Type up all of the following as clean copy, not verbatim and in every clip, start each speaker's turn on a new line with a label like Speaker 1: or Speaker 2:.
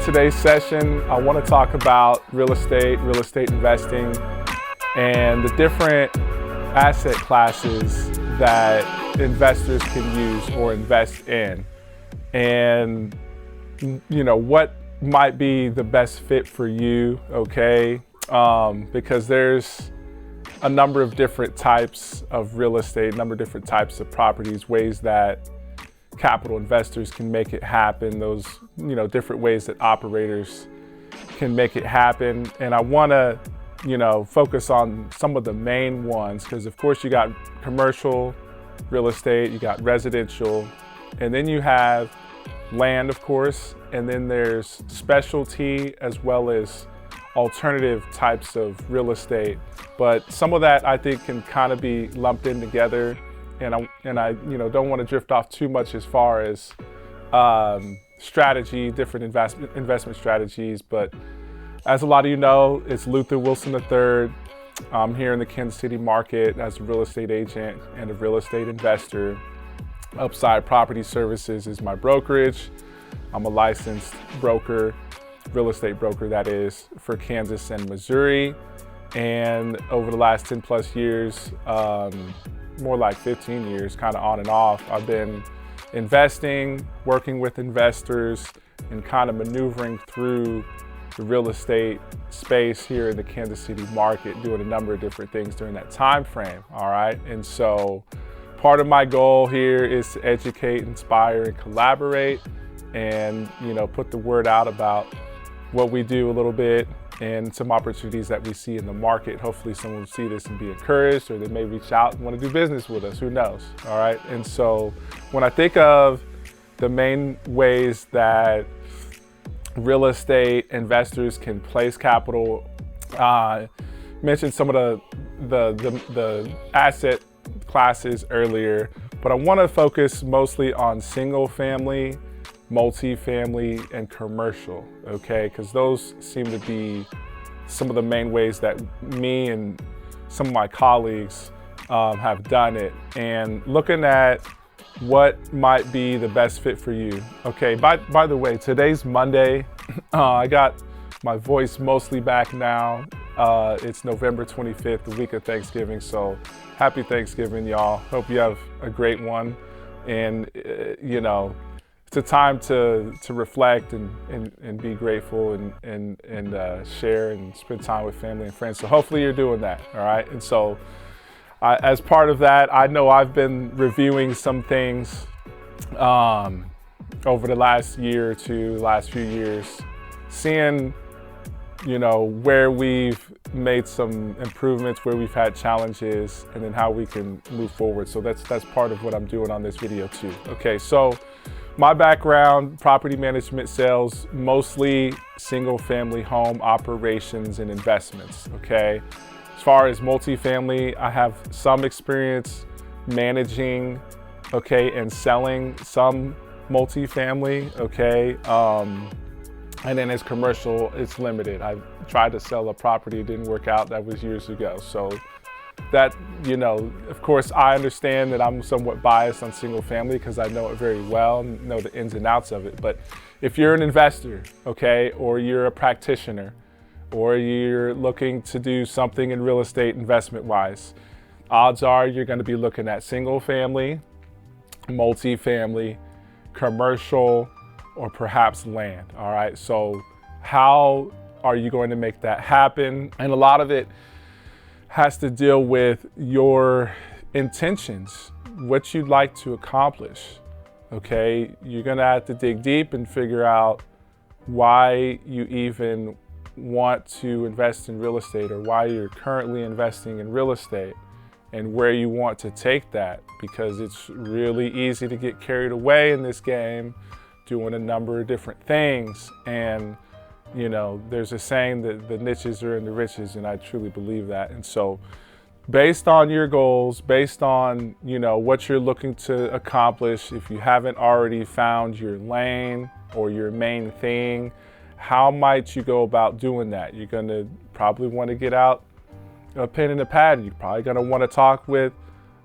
Speaker 1: today's session, I want to talk about real estate investing, and the different asset classes that investors can use or invest in. And, what might be the best fit for you, okay? Because there's a number of different types of real estate, a number of different types of properties, ways that capital investors can make it happen, those, different ways that operators can make it happen. And I want to, focus on some of the main ones, because of course you got commercial real estate, you got residential, and then you have land, of course, and then there's specialty as well as alternative types of real estate. But some of that I think can kind of be lumped in together, and I don't want to drift off too much as far as strategy, different investment strategies. But as a lot of you know, it's Luther Wilson III. I'm here in the Kansas City market as a real estate agent and a real estate investor. Upside Property Services is my brokerage. I'm a licensed broker, real estate broker that is, for Kansas and Missouri. And over the last 10 plus years, more like 15 years, kind of on and off, I've been investing, working with investors, and kind of maneuvering through the real estate space here in the Kansas City market, doing a number of different things during that time frame, all right? And so part of my goal here is to educate, inspire, and collaborate, and put the word out about what we do a little bit and some opportunities that we see in the market. Hopefully someone will see this and be encouraged, or they may reach out and want to do business with us, who knows, all right? And so when I think of the main ways that real estate investors can place capital, mentioned some of the asset classes earlier, but I want to focus mostly on single family, multifamily, and commercial, okay? Because those seem to be some of the main ways that me and some of my colleagues have done it. And looking at what might be the best fit for you. Okay, by the way, today's Monday. I got my voice mostly back now. It's November 25th, the week of Thanksgiving. So happy Thanksgiving, y'all. Hope you have a great one. And, it's a time to reflect and be grateful and share and spend time with family and friends. So hopefully you're doing that, all right? And so as part of that, I know I've been reviewing some things over the last year or two, last few years, seeing, where we've made some improvements, where we've had challenges, and then how we can move forward. So that's part of what I'm doing on this video too. Okay, so my background, property management, sales, mostly single family home operations and investments, okay? As far as multifamily, I have some experience managing, okay, and selling some multifamily, okay? And then as commercial, it's limited. I tried to sell a property, it didn't work out. That was years ago. So that, of course, I understand that I'm somewhat biased on single family because I know it very well, know the ins and outs of it. But if you're an investor, okay, or you're a practitioner, or you're looking to do something in real estate investment-wise, odds are you're going to be looking at single family, multifamily, commercial, or perhaps land, all right? So how are you going to make that happen? And a lot of it has to deal with your intentions, what you'd like to accomplish, okay? You're gonna have to dig deep and figure out why you even want to invest in real estate, or why you're currently investing in real estate, and where you want to take that, because it's really easy to get carried away in this game doing a number of different things. And there's a saying that the niches are in the riches, and I truly believe that. And so based on your goals, based on what you're looking to accomplish, if you haven't already found your lane or your main thing, how might you go about doing that? You're gonna probably want to get out a pen and a pad. You're probably gonna want to talk with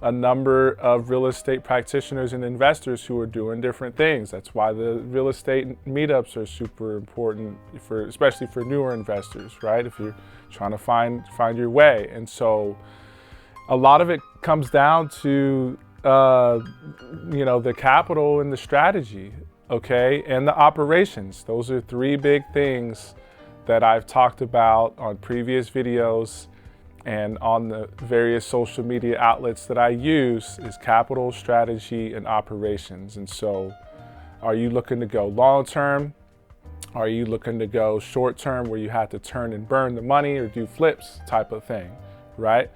Speaker 1: a number of real estate practitioners and investors who are doing different things. That's why the real estate meetups are super important especially for newer investors, right? If you're trying to find your way. And so a lot of it comes down to the capital and the strategy, okay, and the operations. Those are three big things that I've talked about on previous videos and on the various social media outlets that I use is capital, strategy, and operations. And so are you looking to go long term? Are you looking to go short term where you have to turn and burn the money or do flips type of thing, right?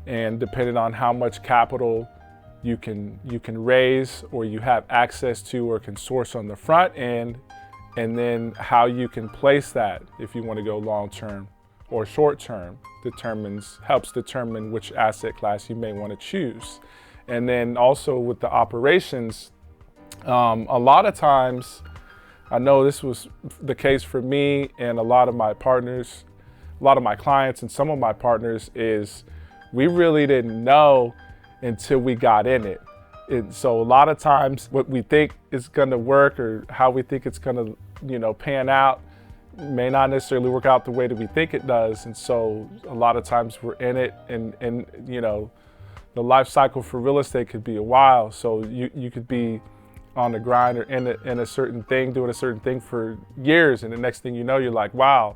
Speaker 1: And depending on how much capital you can raise or you have access to or can source on the front end, and then how you can place that if you want to go long term or short term helps determine which asset class you may want to choose. And then also with the operations, a lot of times, I know this was the case for me and a lot of my partners, a lot of my clients and some of my partners, is we really didn't know until we got in it. And so a lot of times what we think is going to work or how we think it's going to, pan out may not necessarily work out the way that we think it does. And so a lot of times we're in it and the life cycle for real estate could be a while. So you could be on the grind or in a certain thing, doing a certain thing for years. And the next thing you know, you're like, wow,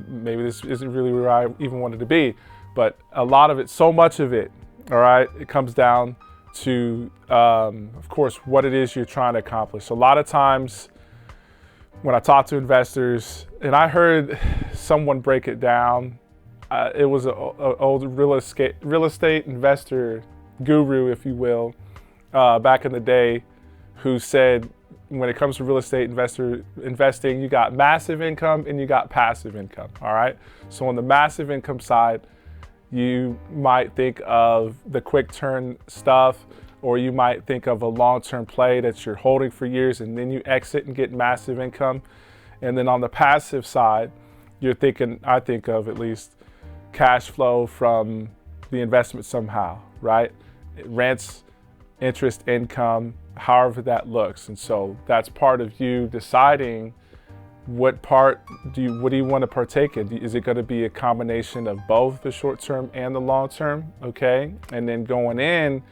Speaker 1: maybe this isn't really where I even wanted to be. But a lot of it, so much of it, all right, it comes down to, of course, what it is you're trying to accomplish. A lot of times when I talk to investors, and I heard someone break it down, it was an old real estate investor guru, if you will, back in the day, who said, when it comes to real estate investing, you got massive income and you got passive income, all right? So on the massive income side, you might think of the quick turn stuff, or you might think of a long-term play that you're holding for years and then you exit and get massive income. And then on the passive side, you're thinking, I think of at least, cash flow from the investment somehow, right? Rents, interest income, however that looks. And so that's part of you deciding what do you want to partake in? Is it going to be a combination of both the short term and the long term? Okay. And then going in,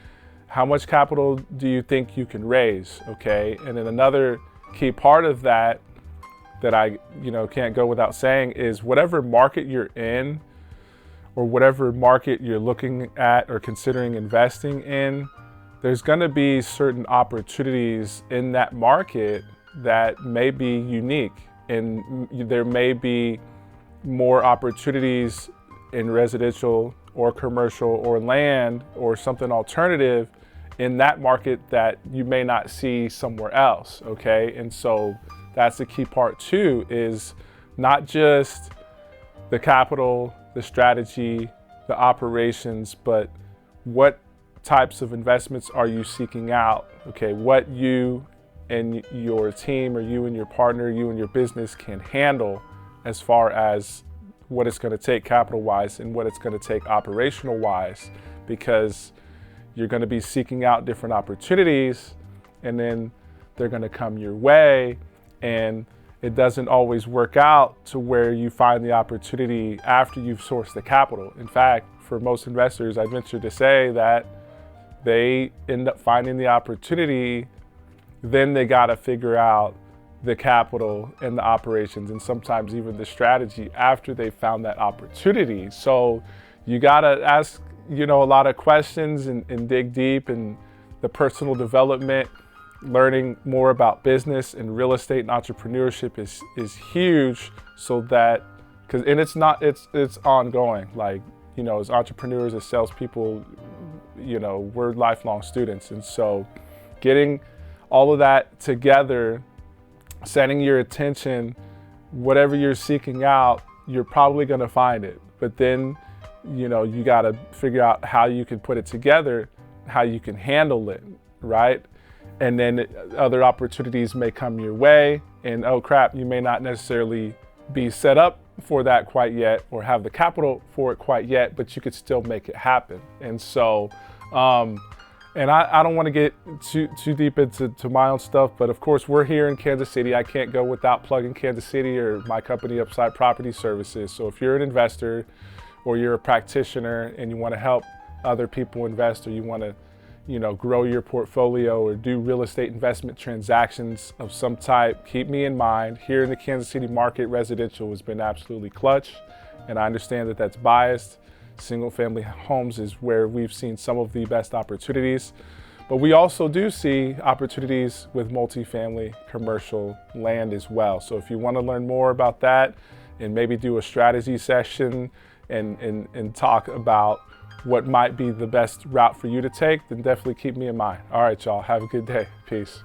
Speaker 1: how much capital do you think you can raise? Okay. And then another key part of that I can't go without saying is whatever market you're in or whatever market you're looking at or considering investing in, there's going to be certain opportunities in that market that may be unique. And there may be more opportunities in residential or commercial or land or something alternative in that market that you may not see somewhere else, okay? And so that's the key part too, is not just the capital, the strategy, the operations, but what types of investments are you seeking out, okay? What you and your team or you and your partner, you and your business can handle as far as what it's going to take capital wise and what it's going to take operational wise, because you're going to be seeking out different opportunities and then they're going to come your way, and it doesn't always work out to where you find the opportunity after you've sourced the capital. In fact, for most investors, I venture to say that they end up finding the opportunity, then they got to figure out the capital and the operations and sometimes even the strategy after they found that opportunity. So you got to ask, a lot of questions and dig deep in the personal development. Learning more about business and real estate and entrepreneurship is huge, so that, it's ongoing. Like, as entrepreneurs, as salespeople, we're lifelong students. And so getting all of that together, setting your attention, whatever you're seeking out, you're probably going to find it. But then, you got to figure out how you can put it together, how you can handle it, right? And then other opportunities may come your way, and oh crap, you may not necessarily be set up for that quite yet or have the capital for it quite yet, but you could still make it happen. And so And I don't want to get too deep into my own stuff, but of course we're here in Kansas City. I can't go without plugging Kansas City or my company, Upside Property Services. So if you're an investor or you're a practitioner and you want to help other people invest, or you want to, grow your portfolio or do real estate investment transactions of some type, keep me in mind. Here in the Kansas City market, residential has been absolutely clutch, and I understand that that's biased. Single family homes is where we've seen some of the best opportunities, but we also do see opportunities with multifamily commercial land as well. So if you want to learn more about that and maybe do a strategy session and talk about what might be the best route for you to take, then definitely keep me in mind. All right, y'all, have a good day. Peace.